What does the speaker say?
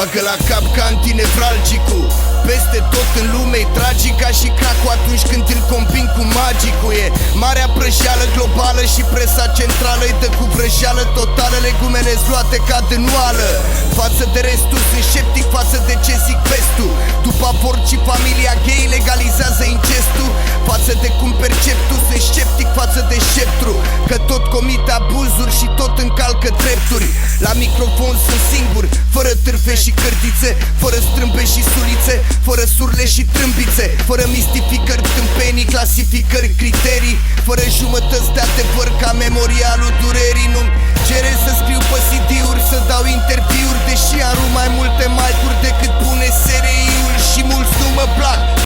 bagă la cap ca antinevralgicul. Peste tot în lume e tragic ca și cacul atunci când îl combin cu magicul. E marea prăjeală globală și presa centrală îi dă cu vrăjeală totală, legumele luate ca de nuală. Față de restul sunt sceptic față de ce zic vestul. După avort și familia gay legalizează incestul. Față de cum percep tu sunt sceptic față de sceptru, că tot comite abuzuri și tot încalcă drepturi. La microfon sunt singur, fără târfe și cărtițe, fără strâmbe și sulițe, fără surle și trâmbițe, fără mistificări, tâmpenii, clasificări, criterii, fără jumătăți de adevăr ca memorialul durerii. Nu-mi cere să scriu pe CD-uri, să dau interviuri, deși am mai multe mic-uri decât pune serii.